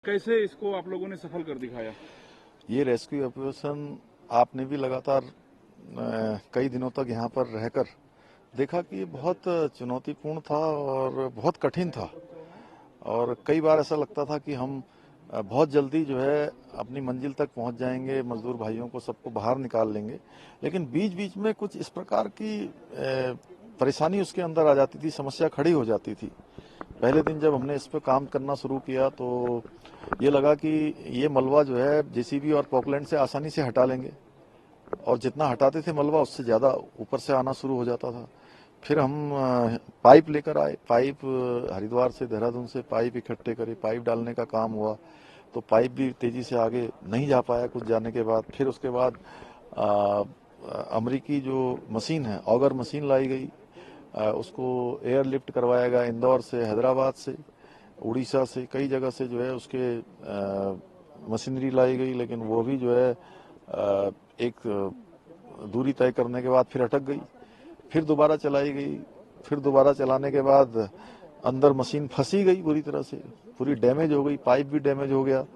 कैसे इसको आप लोगों ने सफल कर दिखाया? ये रेस्क्यू ऑपरेशन आपने भी लगातार कई दिनों तक यहाँ पर रहकर देखा कि ये बहुत चुनौतीपूर्ण था और बहुत कठिन था। और कई बार ऐसा लगता था कि हम बहुत जल्दी जो है अपनी मंजिल तक पहुंच जाएंगे, मजदूर भाइयों को सबको बाहर निकाल लेंगे, लेकिन बीच बीच में कुछ इस प्रकार की परेशानी उसके अंदर आ जाती थी, समस्या खड़ी हो जाती थी। पहले दिन जब हमने इस पर काम करना शुरू किया तो ये लगा कि ये मलबा जो है जेसीबी और पॉकलैंड से आसानी से हटा लेंगे, और जितना हटाते थे मलबा उससे ज़्यादा ऊपर से आना शुरू हो जाता था। फिर हम पाइप लेकर आए, पाइप हरिद्वार से, देहरादून से पाइप इकट्ठे करे, पाइप डालने का काम हुआ, तो पाइप भी तेजी से आगे नहीं जा पाया कुछ जाने के बाद। फिर उसके बाद अमरीकी जो मशीन है, ऑगर मशीन लाई गई, उसको एयरलिफ्ट करवाया गया इंदौर से, हैदराबाद से, उड़ीसा से, कई जगह से जो है उसके मशीनरी लाई गई, लेकिन वो भी जो है एक दूरी तय करने के बाद फिर अटक गई। फिर दोबारा चलाई गई, फिर दोबारा चलाने के बाद अंदर मशीन फंसी गई पूरी तरह से, पूरी डैमेज हो गई, पाइप भी डैमेज हो गया,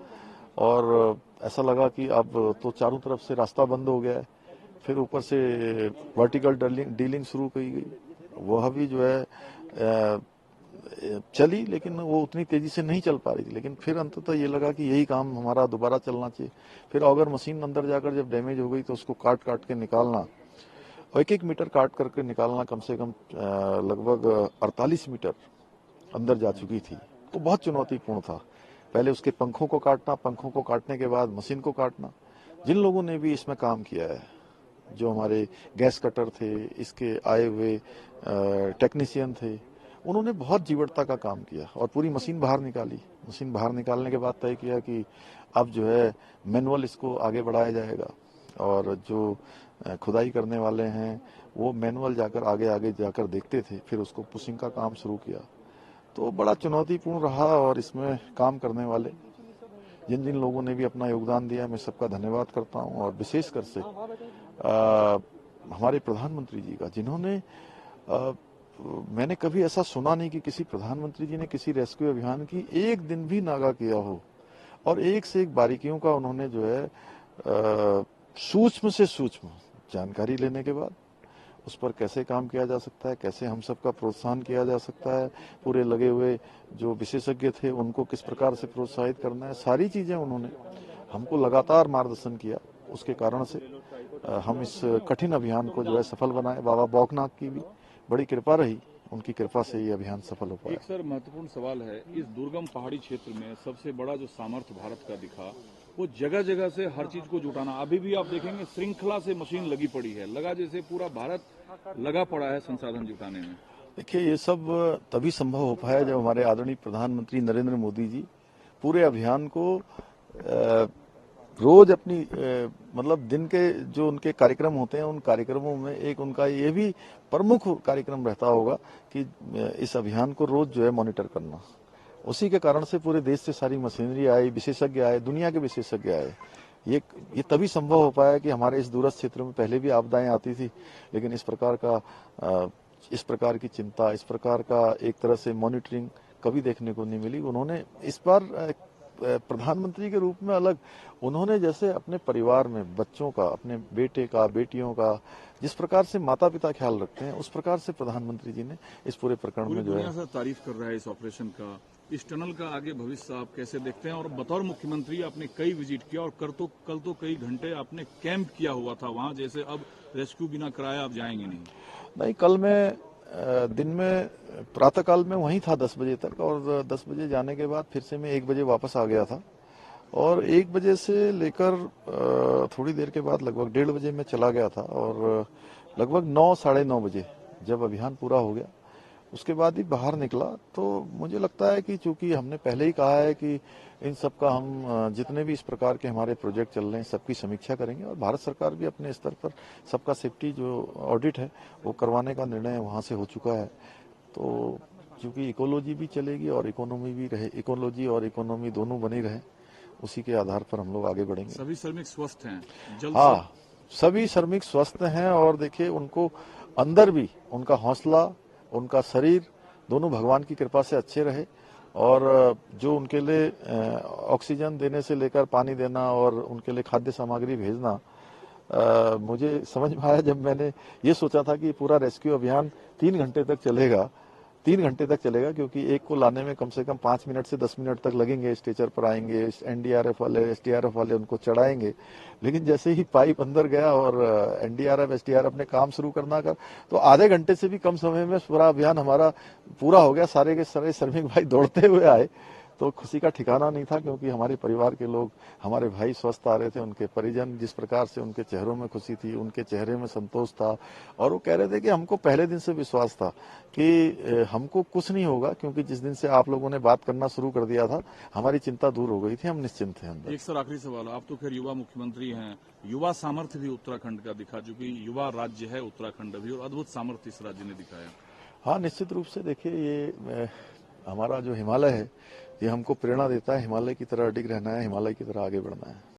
और ऐसा लगा कि अब तो चारों तरफ से रास्ता बंद हो गया है। फिर ऊपर से वर्टिकल डीलिंग शुरू की गई, वह भी जो है चली, लेकिन वो उतनी तेजी से नहीं चल पा रही थी। लेकिन फिर अंततः ये लगा कि यही काम हमारा दोबारा चलना चाहिए। फिर ऑगर मशीन अंदर जाकर जब डैमेज हो गई तो उसको काट काट के निकालना, और एक एक मीटर काट करके निकालना, कम से कम लगभग 48 मीटर अंदर जा चुकी थी, तो बहुत चुनौतीपूर्ण था। पहले उसके पंखों को काटना, पंखों को काटने के बाद मशीन को काटना। जिन लोगों ने भी इसमें काम किया है, जो हमारे गैस कटर थे, इसके आए हुए टेक्नीशियन थे, उन्होंने बहुत जीवटता का काम किया और पूरी मशीन बाहर निकाली। मशीन बाहर निकालने के बाद तय किया कि अब जो है मैनुअल इसको आगे बढ़ाया जाएगा, और जो खुदाई करने वाले हैं वो मैनुअल जाकर आगे आगे जाकर देखते थे, फिर उसको पुशिंग का काम शुरू किया। तो बड़ा चुनौतीपूर्ण रहा, और इसमें काम करने वाले जिन जिन लोगों ने भी अपना योगदान दिया, मैं सबका धन्यवाद करता हूं। और विशेषकर से हमारे प्रधानमंत्री जी का, जिन्होंने मैंने कभी ऐसा सुना नहीं कि किसी प्रधानमंत्री जी ने किसी रेस्क्यू अभियान की एक दिन भी नागा किया हो, और एक से एक बारीकियों का उन्होंने जो है सूक्ष्म से सूक्ष्म जानकारी लेने के बाद उस पर कैसे काम किया जा सकता है, कैसे हम सबका प्रोत्साहन किया जा सकता है, पूरे लगे हुए जो विशेषज्ञ थे उनको किस प्रकार से प्रोत्साहित करना है, सारी चीजें उन्होंने हमको लगातार मार्गदर्शन किया। उसके कारण से हम इस कठिन अभियान को जो है सफल बनाए। बाबा बौखनाथ की भी बड़ी कृपा रही, उनकी कृपा से ये अभियान सफल हो पाया। एक सर महत्वपूर्ण सवाल है, इस दुर्गम पहाड़ी क्षेत्र में सबसे बड़ा जो सामर्थ्य भारत का दिखा, वो जगह जगह से हर चीज को जुटाना। अभी भी आप देखेंगे श्रृंखला से मशीन लगी पड़ी है, लगा जैसे पूरा भारत लगा पड़ा है संसाधन जुटाने में। देखिए, ये सब तभी संभव हो पाया जब हमारे आदरणीय प्रधानमंत्री नरेंद्र मोदी जी पूरे अभियान को रोज अपनी मतलब दिन के जो उनके कार्यक्रम होते हैं, उन कार्यक्रमों में एक उनका ये भी प्रमुख कार्यक्रम रहता होगा कि इस अभियान को रोज जो है मॉनिटर करना। उसी के कारण से पूरे देश से सारी मशीनरी आई, विशेषज्ञ आए, दुनिया के विशेषज्ञ आए। ये तभी संभव हो पाया कि हमारे इस दूरस्थ क्षेत्र में पहले भी आपदाएं आती थी, लेकिन इस प्रकार की चिंता, इस प्रकार का एक तरह से मॉनिटरिंग कभी देखने को नहीं मिली। उन्होंने इस बार प्रधानमंत्री के रूप में अलग, उन्होंने जैसे अपने परिवार में बच्चों का, अपने बेटे का, बेटियों का जिस प्रकार से माता पिता ख्याल रखते हैं, उस प्रकार से प्रधानमंत्री जी ने इस पूरे प्रकरण में जो है। दुनिया से तारीफ कर रहा है इस ऑपरेशन का। इस टनल का आगे भविष्य आप कैसे देखते हैं? और बतौर मुख्यमंत्री आपने कई विजिट किया, और कल तो कई घंटे आपने कैंप किया हुआ था वहां, जैसे अब रेस्क्यू बिना कराए आप जाएंगे नहीं। नहीं, कल मैं दिन में प्रातःकाल में वहीं था 10 बजे तक, और 10 बजे जाने के बाद फिर से मैं 1 बजे वापस आ गया था, और 1 बजे से लेकर थोड़ी देर के बाद लगभग 1:30 बजे मैं चला गया था, और लगभग 9, साढ़े 9 बजे जब अभियान पूरा हो गया उसके बाद ही बाहर निकला। तो मुझे लगता है कि चूंकि हमने पहले ही कहा है कि इन सब का हम जितने भी इस प्रकार के हमारे प्रोजेक्ट चल रहे हैं सबकी समीक्षा करेंगे, और भारत सरकार भी अपने स्तर पर सबका सेफ्टी जो ऑडिट है वो करवाने का निर्णय वहां से हो चुका है। तो चूंकि इकोलॉजी भी चलेगी और इकोनॉमी भी रहे, इकोलॉजी और इकोनॉमी दोनों बनी रहे, उसी के आधार पर हम लोग आगे बढ़ेंगे। सभी श्रमिक स्वस्थ हैं जल्द हाँ, सभी श्रमिक स्वस्थ हैं, और देखिए उनको अंदर भी उनका हौसला, उनका शरीर दोनों भगवान की कृपा से अच्छे रहे, और जो उनके लिए ऑक्सीजन देने से लेकर पानी देना और उनके लिए खाद्य सामग्री भेजना, मुझे समझ में आया जब मैंने ये सोचा था कि पूरा रेस्क्यू अभियान 3 घंटे तक चलेगा, 3 घंटे तक चलेगा, क्योंकि एक को लाने में कम से कम 5 मिनट से 10 मिनट तक लगेंगे। स्ट्रेचर पर आएंगे, एनडीआरएफ वाले, एसडीआरएफ वाले उनको चढ़ाएंगे। लेकिन जैसे ही पाइप अंदर गया और एनडीआरएफ एसडीआरएफ ने काम शुरू करना कर, तो आधे घंटे से भी कम समय में पूरा अभियान हमारा पूरा हो गया। सारे के सारे श्रमिक भाई दौड़ते हुए आए, तो खुशी का ठिकाना नहीं था, क्योंकि हमारे परिवार के लोग, हमारे भाई स्वस्थ आ रहे थे, उनके परिजन, जिस प्रकार से उनके चेहरों में खुशी थी, उनके चेहरे में संतोष था। और वो कह रहे थे कि हमको पहले दिन से विश्वास था कि हमको कुछ नहीं होगा, क्योंकि जिस दिन से आप लोगों ने बात करना शुरू कर दिया था, हमारी चिंता दूर हो गई थी, हम निश्चिंत थे अंदर। एक सर आखिरी सवाल, आप तो खैर युवा मुख्यमंत्री हैं, युवा सामर्थ्य भी उत्तराखंड का दिखा, जो कि युवा राज्य है उत्तराखंड भी, और अद्भुत सामर्थ्य इस राज्य ने दिखाया। हाँ, निश्चित रूप से देखिए, ये हमारा जो हिमालय है, ये हमको प्रेरणा देता है, हिमालय की तरह अडिग रहना है, हिमालय की तरह आगे बढ़ना है।